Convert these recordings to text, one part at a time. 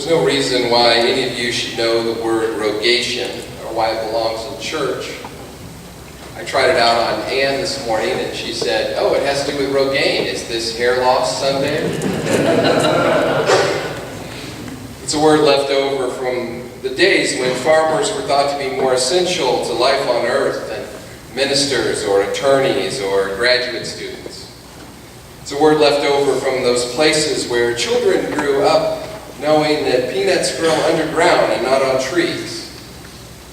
There's no reason why any of you should know the word rogation or why it belongs in church. I tried it out on Ann this morning and she said, "Oh, it has to do with Rogaine. Is this hair loss Sunday?" It's a word left over from the days when farmers were thought to be more essential to life on earth than ministers or attorneys or graduate students. It's a word left over from those places where children grew up knowing that peanuts grow underground and not on trees,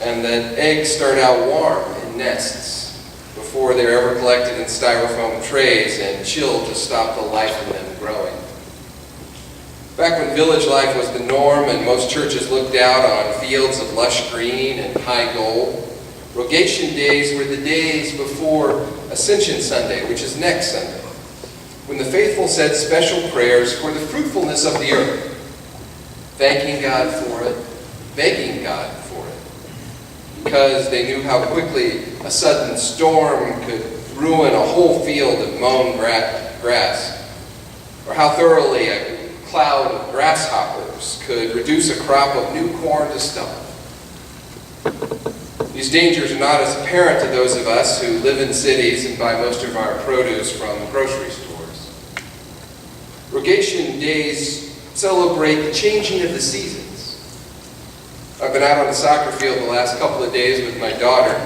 and that eggs start out warm in nests before they're ever collected in styrofoam trays and chilled to stop the life in them growing. Back when village life was the norm and most churches looked out on fields of lush green and high gold, Rogation days were the days before Ascension Sunday, which is next Sunday, when the faithful said special prayers for the fruitfulness of the earth, thanking God for it, begging God for it, because they knew how quickly a sudden storm could ruin a whole field of mown grass, or how thoroughly a cloud of grasshoppers could reduce a crop of new corn to stubble. These dangers are not as apparent to those of us who live in cities and buy most of our produce from grocery stores. Rogation days celebrate the changing of the seasons. I've been out on the soccer field the last couple of days with my daughter,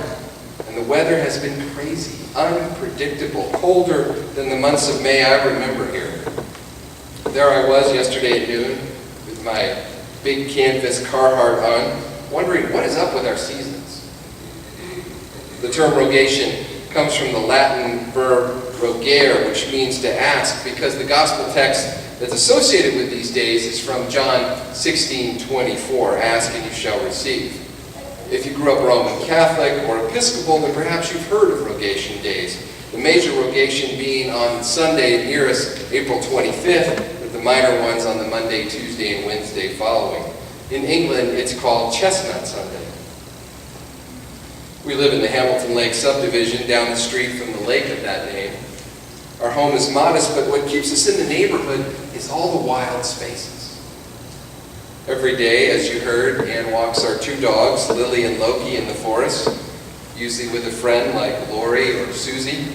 and the weather has been crazy, unpredictable, colder than the months of May I remember here. There I was yesterday at noon with my big canvas Carhartt on, wondering what is up with our seasons. The term rogation comes from the Latin verb rogare, which means to ask, because the gospel text that's associated with these days is from John 16:24, "Ask and you shall receive." If you grew up Roman Catholic or Episcopal, then perhaps you've heard of rogation days. The major rogation being on Sunday nearest April 25th, with the minor ones on the Monday, Tuesday, and Wednesday following. In England, it's called Chestnut Sunday. We live in the Hamilton Lake subdivision down the street from the lake of that name. Our home is modest, but what keeps us in the neighborhood is all the wild spaces. Every day, as you heard, Ann walks our two dogs, Lily and Loki, in the forest, usually with a friend like Lori or Susie.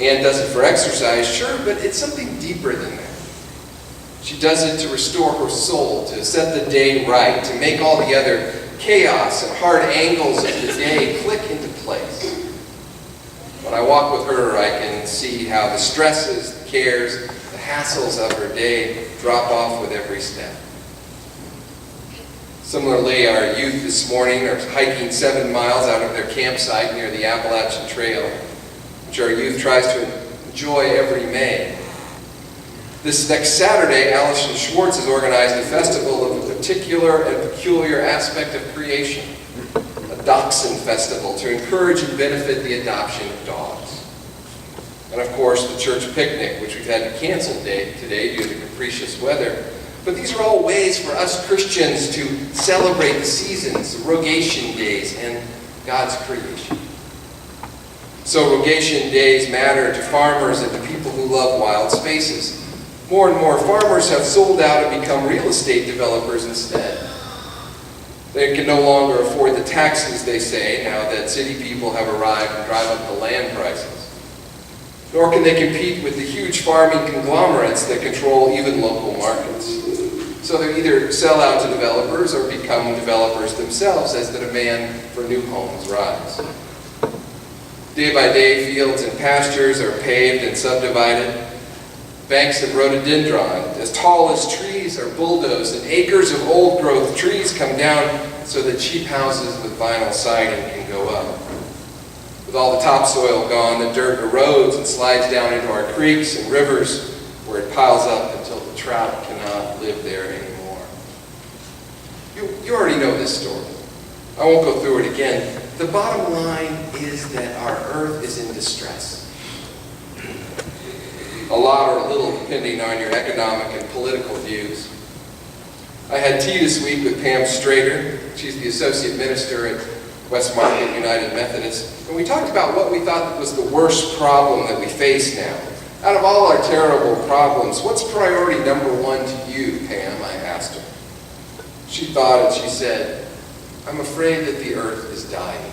Ann does it for exercise, sure, but it's something deeper than that. She does it to restore her soul, to set the day right, to make all the other chaos and hard angles of the day click into place. When I walk with her, I can see how the stresses, the cares, the hassles of her day drop off with every step. Similarly, our youth this morning are hiking 7 miles out of their campsite near the Appalachian Trail, which our youth tries to enjoy every May. This next Saturday, Allison Schwartz has organized a festival of a particular and peculiar aspect of creation, a dachshund festival to encourage and benefit the adoption of dogs. And of course, the church picnic, which we've had to cancel today due to capricious weather. But these are all ways for us Christians to celebrate the seasons, the rogation days, and God's creation. So rogation days matter to farmers and to people who love wild spaces. More and more farmers have sold out and become real estate developers instead. They can no longer afford the taxes, they say, now that city people have arrived and drive up the land prices. Nor can they compete with the huge farming conglomerates that control even local markets. So they either sell out to developers or become developers themselves as the demand for new homes rise. Day by day, fields and pastures are paved and subdivided. Banks of rhododendron, as tall as trees, are bulldozed, and acres of old-growth trees come down so that cheap houses with vinyl siding can go up. With all the topsoil gone, the dirt erodes and slides down into our creeks and rivers, where it piles up until the trout cannot live there anymore. You already know this story. I won't go through it again. The bottom line is that our earth is in distress. A lot or a little, depending on your economic and political views. I had tea this week with Pam Strader. She's the associate minister at West Market United Methodist. And we talked about what we thought was the worst problem that we face now. Out of all our terrible problems, what's priority number one to you, Pam? I asked her. She thought and she said, "I'm afraid that the earth is dying."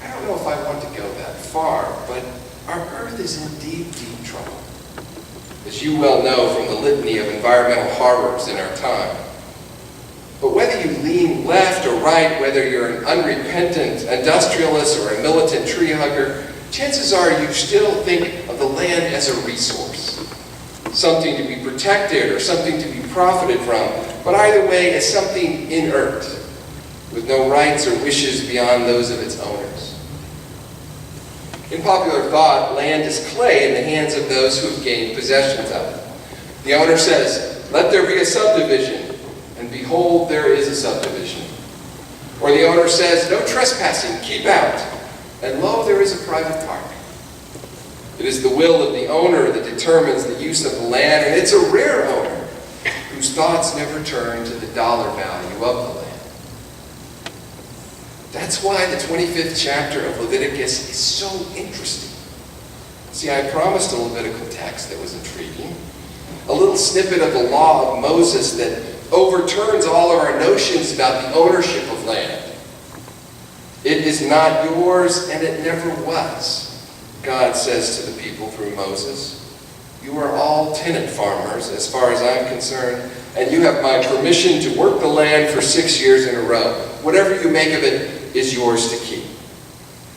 I don't know if I want to go that far, but our earth is in deep, deep trouble, as you well know from the litany of environmental horrors in our time. But whether you lean left or right, whether you're an unrepentant industrialist or a militant tree hugger, chances are you still think of the land as a resource, something to be protected or something to be profited from, but either way as something inert, with no rights or wishes beyond those of its owners. In popular thought, land is clay in the hands of those who have gained possessions of it. The owner says, "Let there be a subdivision," and behold, there is a subdivision. Or the owner says, "No trespassing, keep out," and lo, there is a private park. It is the will of the owner that determines the use of the land, and it's a rare owner whose thoughts never turn to the dollar value of the land. That's why the 25th chapter of Leviticus is so interesting. See, I promised a Levitical text that was intriguing, a little snippet of the law of Moses that overturns all of our notions about the ownership of land. It is not yours, and it never was, God says to the people through Moses. You are all tenant farmers, as far as I'm concerned, and you have my permission to work the land for 6 years in a row. Whatever you make of it is yours to keep.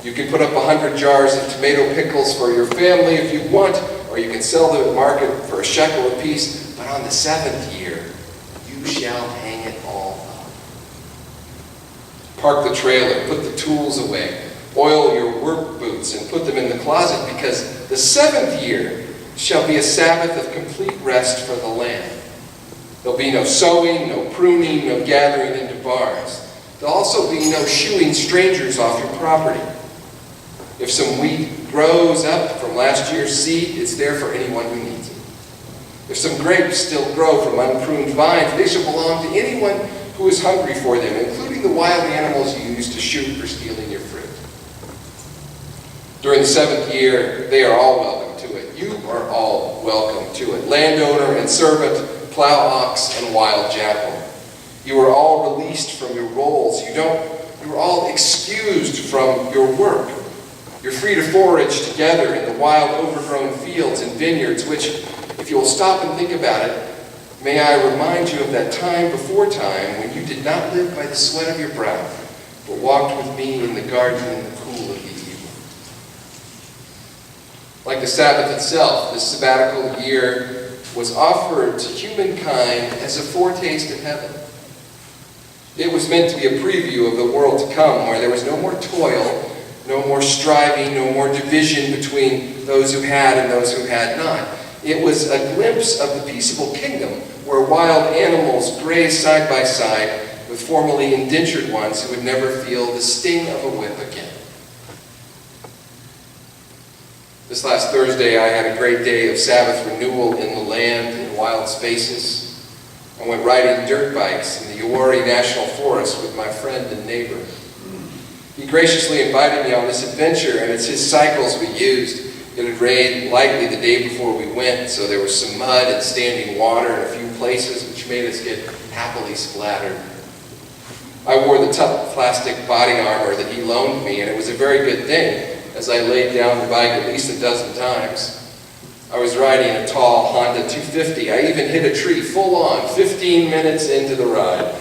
You can put up 100 jars of tomato pickles for your family if you want, or you can sell them at market for a shekel apiece, but on the 7th year, you shall hang it all up. Park the trailer, put the tools away, oil your work boots, and put them in the closet, because the 7th year shall be a Sabbath of complete rest for the land. There'll be no sowing, no pruning, no gathering into bars. There'll also be no shooing strangers off your property. If some wheat grows up from last year's seed, it's there for anyone who needs it. If some grapes still grow from unpruned vines, they shall belong to anyone who is hungry for them, including the wild animals you used to shoot for stealing your fruit. During the 7th year, they are all welcome to it. You are all welcome to it. Landowner and servant, plow ox and wild jackal. You are all released from your roles. You're all excused from your work. You're free to forage together in the wild overgrown fields and vineyards, which, if you will stop and think about it, may I remind you of that time before time when you did not live by the sweat of your brow, but walked with me in the garden in the cool of the evening. Like the Sabbath itself, this sabbatical year was offered to humankind as a foretaste of heaven. It was meant to be a preview of the world to come, where there was no more toil, no more striving, no more division between those who had and those who had not. It was a glimpse of the peaceable kingdom, where wild animals grazed side by side with formerly indentured ones who would never feel the sting of a whip again. This last Thursday, I had a great day of Sabbath renewal in the land, in wild spaces. I went riding dirt bikes in the Usey National Forest with my friend and neighbor. He graciously invited me on this adventure, and it's his cycles we used. It had rained lightly the day before we went, so there was some mud and standing water in a few places, which made us get happily splattered. I wore the tough plastic body armor that he loaned me, and it was a very good thing, as I laid down the bike at least a dozen times. I was riding a tall Honda 250. I even hit a tree full on 15 minutes into the ride.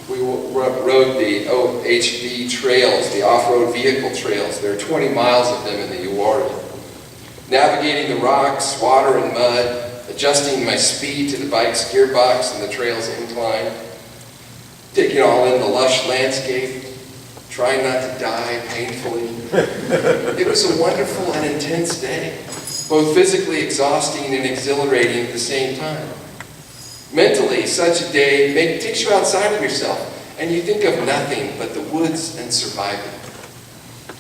We rode the OHV trails, the off-road vehicle trails. There are 20 miles of them in the Usey. Navigating the rocks, water, and mud, adjusting my speed to the bike's gearbox and the trail's incline, taking all in the lush landscape, trying not to die painfully. It was a wonderful and intense day, both physically exhausting and exhilarating at the same time. Mentally, such a day takes you outside of yourself, and you think of nothing but the woods and surviving.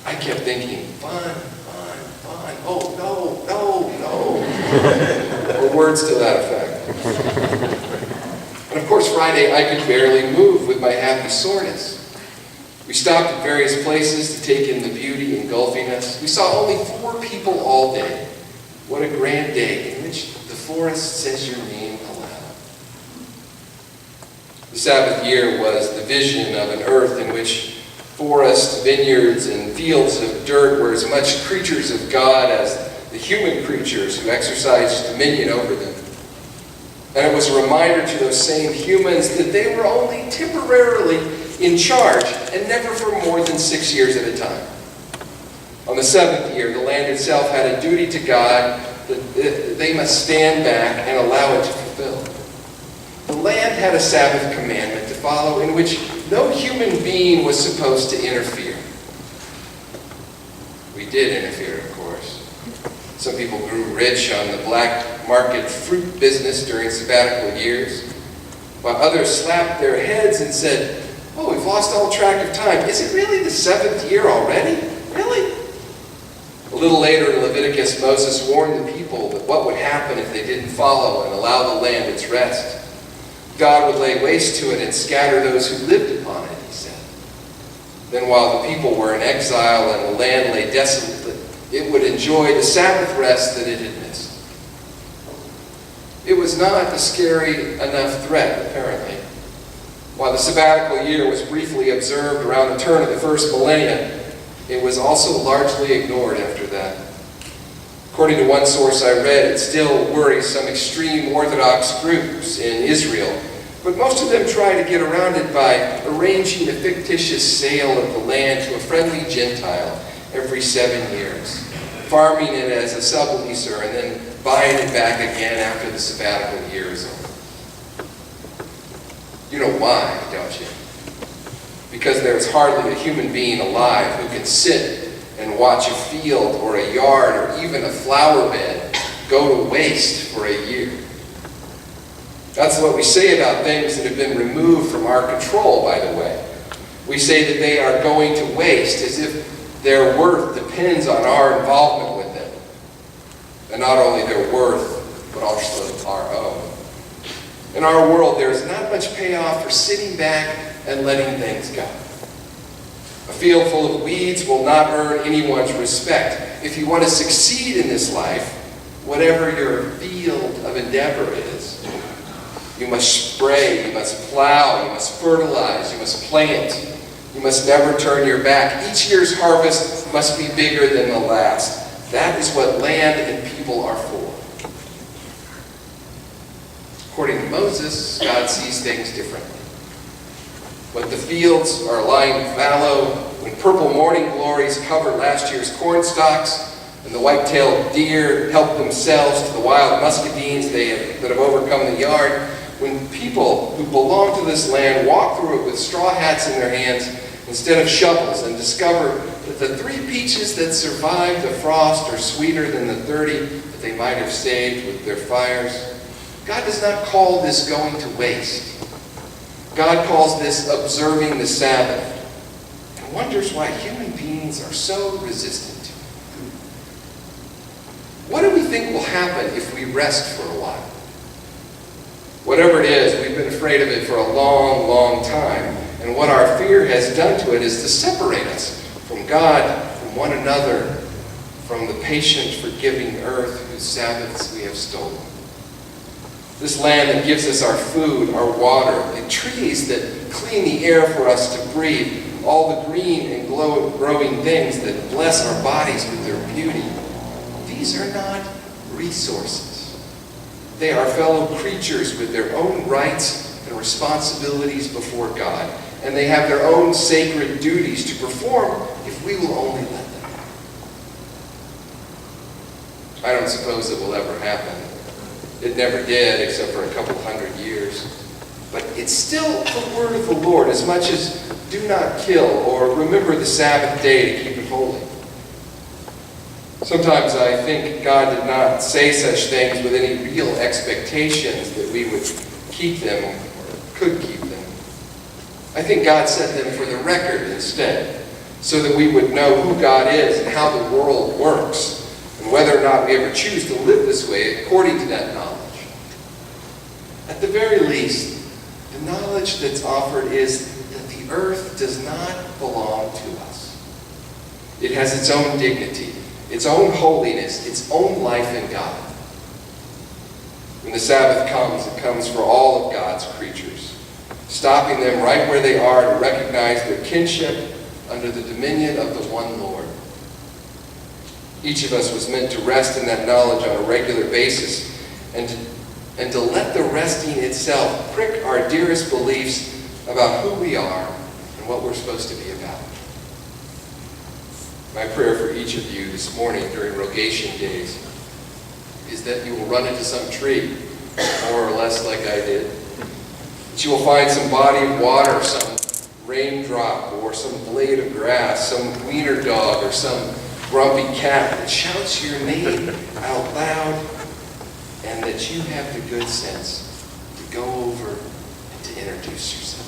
I kept thinking, fun, fun, fun, oh, no, no, no, or words to that effect. And of course, Friday, I could barely move with my happy soreness. We stopped at various places to take in the beauty engulfing us. We saw only 4 people all day. What a grand day in which the forest says your name aloud. The Sabbath year was the vision of an earth in which forests, vineyards, and fields of dirt were as much creatures of God as the human creatures who exercised dominion over them. And it was a reminder to those same humans that they were only temporarily in charge and never for more than 6 years at a time. On the seventh year, the land itself had a duty to God that they must stand back and allow it to fulfill. The land had a Sabbath commandment to follow in which no human being was supposed to interfere. We did interfere, of course. Some people grew rich on the black market fruit business during sabbatical years, while others slapped their heads and said, "Oh, we've lost all track of time. Is it really the seventh year already? Really?" A little later in Leviticus, Moses warned the people that what would happen if they didn't follow and allow the land its rest. God would lay waste to it and scatter those who lived upon it, he said. Then while the people were in exile and the land lay desolate, it would enjoy the Sabbath rest that it had missed. It was not a scary enough threat, apparently. While the sabbatical year was briefly observed around the turn of the first millennium, it was also largely ignored after that. According to one source I read, it still worries some extreme Orthodox groups in Israel, but most of them try to get around it by arranging a fictitious sale of the land to a friendly Gentile every 7 years, farming it as a subleaser and then buying it back again after the sabbatical year is over. You know why, don't you? Because there's hardly a human being alive who can sit and watch a field or a yard or even a flower bed go to waste for a year. That's what we say about things that have been removed from our control, by the way. We say that they are going to waste as if their worth depends on our involvement with them. And not only their worth, but also our own. In our world, there is not much payoff for sitting back and letting things go. A field full of weeds will not earn anyone's respect. If you want to succeed in this life, whatever your field of endeavor is, you must spray, you must plow, you must fertilize, you must plant. You must never turn your back. Each year's harvest must be bigger than the last. That is what land and people are for. According to Moses, God sees things differently. When the fields are lying fallow, when purple morning glories cover last year's corn stalks, and the white-tailed deer help themselves to the wild muscadines that have overcome the yard, when people who belong to this land walk through it with straw hats in their hands instead of shovels and discover that the 3 peaches that survived the frost are sweeter than the 30 that they might have saved with their fires, God does not call this going to waste. God calls this observing the Sabbath, and wonders why human beings are so resistant to it. What do we think will happen if we rest for a while? Whatever it is, we've been afraid of it for a long, long time, and what our fear has done to it is to separate us from God, from one another, from the patient, forgiving earth whose Sabbaths we have stolen. This land that gives us our food, our water, the trees that clean the air for us to breathe, all the green and growing things that bless our bodies with their beauty. These are not resources. They are fellow creatures with their own rights and responsibilities before God, and they have their own sacred duties to perform if we will only let them. I don't suppose it will ever happen. It never did, except for a couple hundred years. But it's still the word of the Lord, as much as do not kill or remember the Sabbath day to keep it holy. Sometimes I think God did not say such things with any real expectations that we would keep them or could keep them. I think God said them for the record instead, so that we would know who God is and how the world works, and whether or not we ever choose to live this way according to that knowledge. At the very least, the knowledge that's offered is that the earth does not belong to us. It has its own dignity, its own holiness, its own life in God. When the Sabbath comes, it comes for all of God's creatures. stopping them right where they are to recognize their kinship under the dominion of the one Lord. Each of us was meant to rest in that knowledge on a regular basis and to let the resting itself prick our dearest beliefs about who we are and what we're supposed to be about. My prayer for each of you this morning during rogation days is that you will run into some tree, more or less like I did. That you will find some body of water, some raindrop, or some blade of grass, some wiener dog, or some grumpy cat that shouts your name out loud, and that you have the good sense to go over and to introduce yourself.